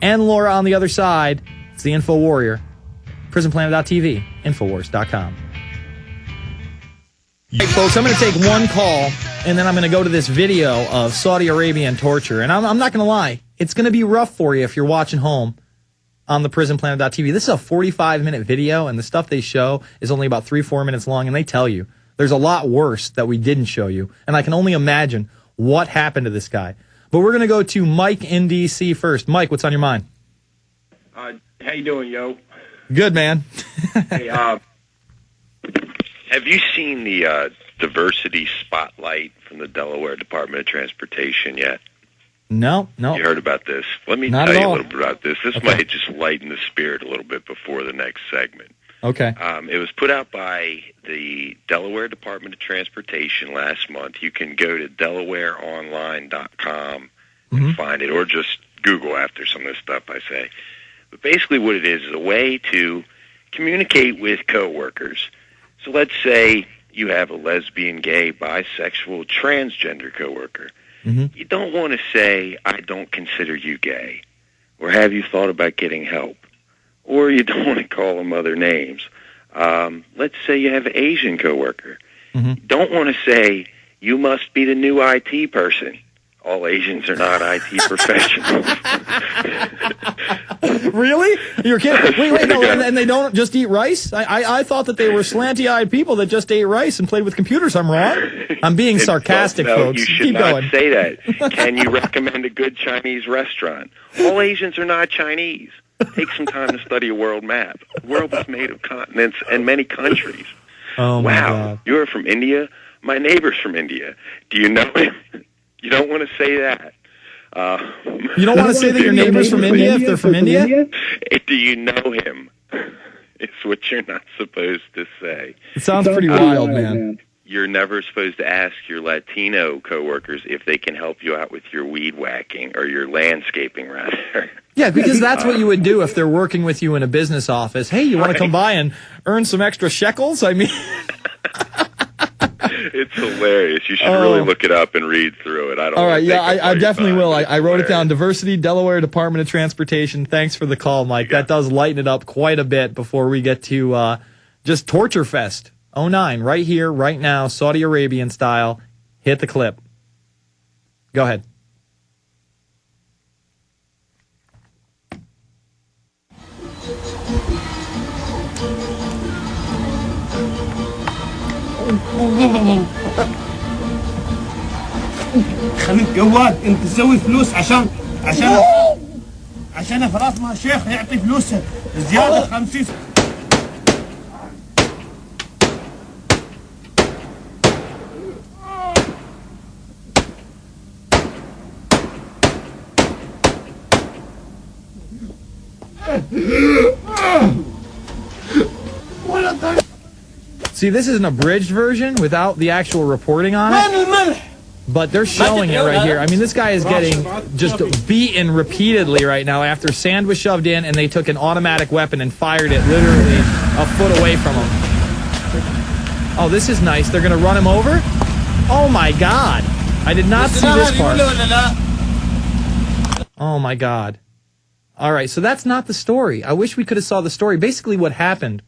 and Laura on the other side. It's the Infowarrior. PrisonPlanet.tv, Infowars.com. Hey, folks, I'm going to take one call, and then I'm going to go to this video of Saudi Arabian torture. And I'm not going to lie. It's going to be rough for you if you're watching home on the PrisonPlanet.tv. This is a 45-minute video, and the stuff they show is only about 3-4 minutes long, and they tell you there's a lot worse that we didn't show you. And I can only imagine what happened to this guy. But we're going to go to Mike in D.C. first. Mike, what's on your mind? How you doing, yo? Good, man. Hey, have you seen the diversity spotlight from the Delaware Department of Transportation yet? No. You heard about this? Let me tell you a little bit about this. This might just lighten the spirit a little bit before the next segment. Okay. It was put out by the Delaware Department of Transportation last month. You can go to DelawareOnline.com and find it, or just Google after some of this stuff I say. But basically what it is a way to communicate with coworkers. So let's say you have a lesbian, gay, bisexual, transgender coworker. You don't want to say, I don't consider you gay, or have you thought about getting help, or you don't want to call them other names. Let's say you have an Asian coworker. You don't want to say, you must be the new IT person. All Asians are not IT professionals. Really? You're kidding? Wait, no, and they don't just eat rice? I thought that they were slanty-eyed people that just ate rice and played with computers. I'm wrong? I'm being sarcastic, folks. You should Keep not going. say that. Can you recommend a good Chinese restaurant? All Asians are not Chinese. Take some time to study a world map. The world is made of continents and many countries. Oh, my God. You're from India? My neighbor's from India. Do you know him? You don't want to say that. You don't want to say that your neighbor's from India if they're from India? Do you know him? It's what you're not supposed to say. It sounds pretty wild, man. You're never supposed to ask your Latino coworkers if they can help you out with your weed whacking or your landscaping, rather. Yeah, because that's what you would do if they're working with you in a business office. Hey, you want to come by and earn some extra shekels? I mean... It's hilarious. You should really look it up and read through it. All right, yeah, I definitely will. I wrote it down. Diversity, Delaware Department of Transportation. Thanks for the call, Mike. That does lighten it up quite a bit before we get to just Torture Fest 09, right here, right now, Saudi Arabian style. Hit the clip. Go ahead. خليك جواد انت تسوي فلوس عشان في راس ما الشيخ يعطي فلوس زياده 50 See, this is an abridged version without the actual reporting on it. But they're showing it right here. I mean, this guy is getting just beaten repeatedly right now after sand was shoved in and they took an automatic weapon and fired it literally a foot away from him. Oh, this is nice. They're going to run him over? Oh, my God. I did not see this part. Oh, my God. All right, so that's not the story. I wish we could have saw the story. Basically what happened,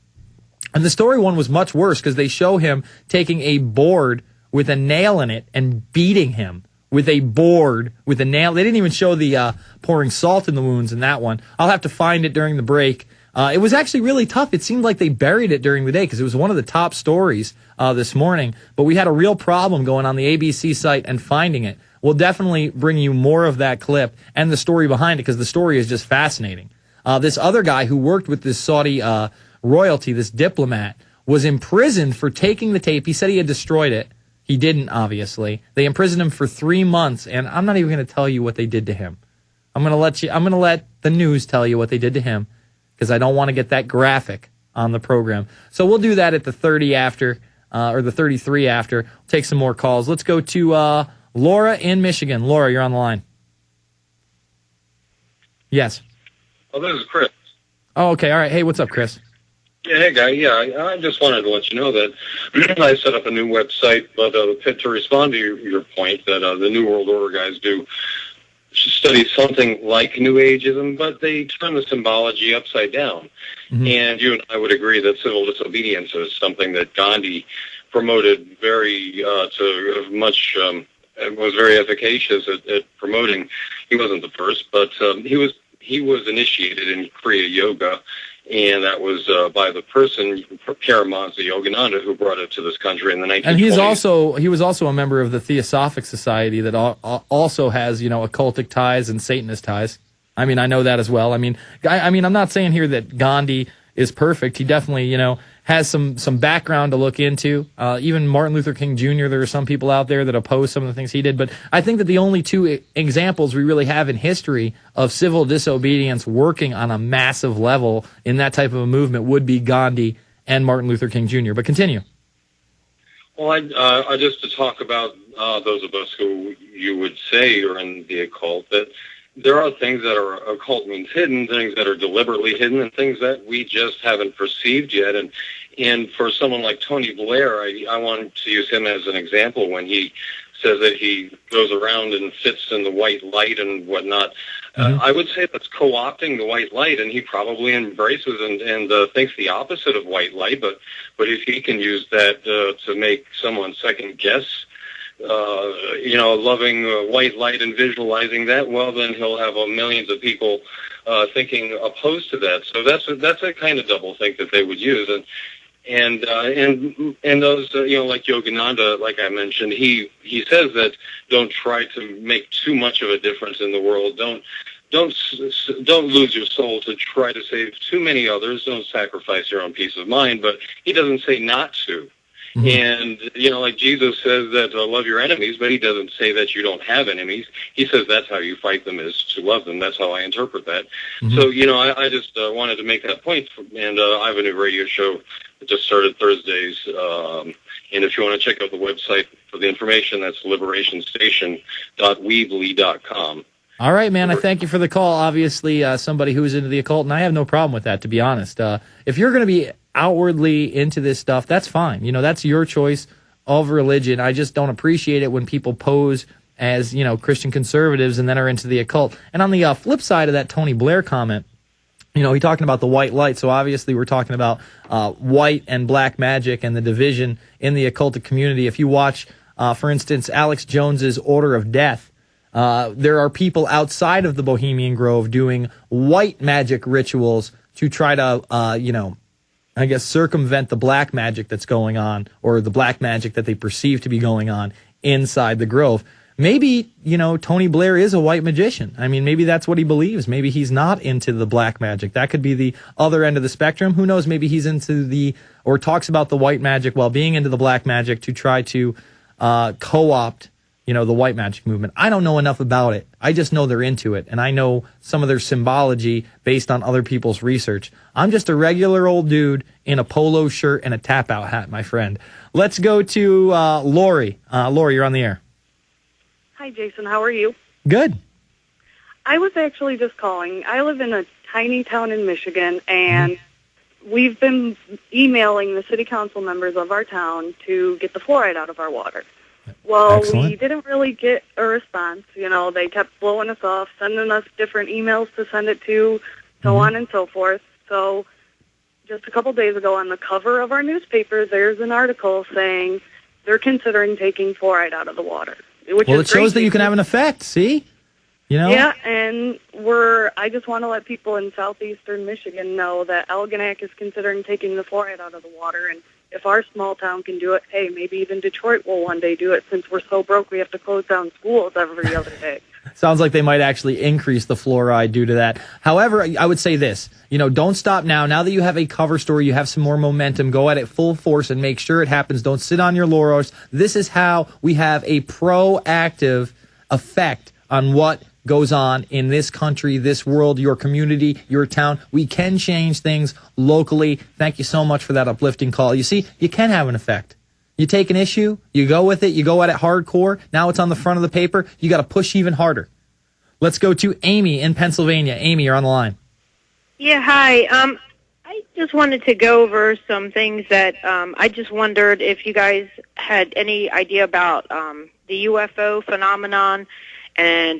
and the story one was much worse because they show him taking a board with a nail in it and beating him with a board with a nail. They didn't even show the pouring salt in the wounds in that one. I'll have to find it during the break. It was actually really tough. It seemed like they buried it during the day because it was one of the top stories this morning. But we had a real problem going on the ABC site and finding it. We'll definitely bring you more of that clip and the story behind it because the story is just fascinating. This other guy who worked with this Saudi royalty, this diplomat, was imprisoned for taking the tape. He said he had destroyed it. He didn't, obviously. They imprisoned him for 3 months, and I'm not even going to tell you what they did to him. I'm going to let the news tell you what they did to him because I don't want to get that graphic on the program. So we'll do that at the 30 after, or the 33 after. We'll take some more calls. Let's go to Laura in Michigan. Laura, you're on the line. Yes. Oh, this is Chris. Oh, okay. All right. Hey, what's up, Chris? Yeah, hey, guy. Yeah, I just wanted to let you know that I set up a new website, but to respond to your point that the New World Order guys do, study something like New Ageism, but they turn the symbology upside down. Mm-hmm. And you and I would agree that civil disobedience is something that Gandhi promoted very was very efficacious at promoting. He wasn't the first, but he was initiated in Kriya Yoga, and that was by the person Paramahansa Yogananda, who brought it to this country in the 1920s. And he was also a member of the Theosophic Society that also has occultic ties and Satanist ties. I mean, I know that as well. I mean, I'm not saying here that Gandhi is perfect. He definitely has some background to look into. Even Martin Luther King Jr., there are some people out there that oppose some of the things he did. But I think that the only two examples we really have in history of civil disobedience working on a massive level in that type of a movement would be Gandhi and Martin Luther King Jr. But continue. Well, I just to talk about those of us who you would say are in the occult, that there are things that are occult means hidden, things that are deliberately hidden, and things that we just haven't perceived yet. And for someone like Tony Blair, I want to use him as an example when he says that he goes around and fits in the white light and whatnot. Mm-hmm. I would say that's co-opting the white light, and he probably embraces and thinks the opposite of white light. But if he can use that to make someone second guess, loving white light and visualizing that, well, then he'll have millions of people thinking opposed to that. So that's a kind of double think that they would use. And those, like Yogananda, like I mentioned, he says that don't try to make too much of a difference in the world. Don't lose your soul to try to save too many others. Don't sacrifice your own peace of mind. But he doesn't say not to. Mm-hmm. And, like Jesus says that love your enemies, but he doesn't say that you don't have enemies. He says that's how you fight them, is to love them. That's how I interpret that. Mm-hmm. So, I just wanted to make that point. And I have a new radio show that just started Thursdays. And if you want to check out the website for the information, that's liberationstation.weebly.com. All right, man. I thank you for the call. Obviously, somebody who is into the occult, and I have no problem with that, to be honest. If you're going to be outwardly into this stuff, that's fine. That's your choice of religion. I just don't appreciate it when people pose as, Christian conservatives and then are into the occult. And on the flip side of that Tony Blair comment, he's talking about the white light. So obviously we're talking about white and black magic and the division in the occultic community. If you watch, for instance, Alex Jones's Order of Death, there are people outside of the Bohemian Grove doing white magic rituals to try to, circumvent the black magic that's going on, or the black magic that they perceive to be going on inside the Grove. Maybe, Tony Blair is a white magician. I mean, maybe that's what he believes. Maybe he's not into the black magic. That could be the other end of the spectrum. Who knows? Maybe he's into or talks about the white magic while being into the black magic to try to co-opt the white magic movement. I don't know enough about it. I just know they're into it, and I know some of their symbology based on other people's research. I'm just a regular old dude in a polo shirt and a tap-out hat, my friend. Let's go to Lori. Lori, you're on the air. Hi, Jason. How are you? Good. I was actually just calling. I live in a tiny town in Michigan, and we've been emailing the city council members of our town to get the fluoride out of our water. Well, Excellent. We didn't really get a response. They kept blowing us off, sending us different emails to send it to, so on and so forth. So just a couple days ago on the cover of our newspaper, there's an article saying they're considering taking fluoride out of the water. It shows that you can have an effect, see? Yeah, and I just want to let people in southeastern Michigan know that Algonac is considering taking the fluoride out of the water, and if our small town can do it, hey, maybe even Detroit will one day do it, since we're so broke we have to close down schools every other day. Sounds like they might actually increase the fluoride due to that. However, I would say this, don't stop now. Now that you have a cover story, you have some more momentum, go at it full force and make sure it happens. Don't sit on your laurels. This is how we have a proactive effect on what goes on in this country, this world, your community, your town. We can change things locally. Thank you so much for that uplifting call. You see, you can have an effect. You take an issue, you go with it, you go at it hardcore. Now it's on the front of the paper. You got to push even harder. Let's go to Amy in Pennsylvania. Amy, you're on the line. Yeah, hi. I just wanted to go over some things that I just wondered if you guys had any idea about the UFO phenomenon and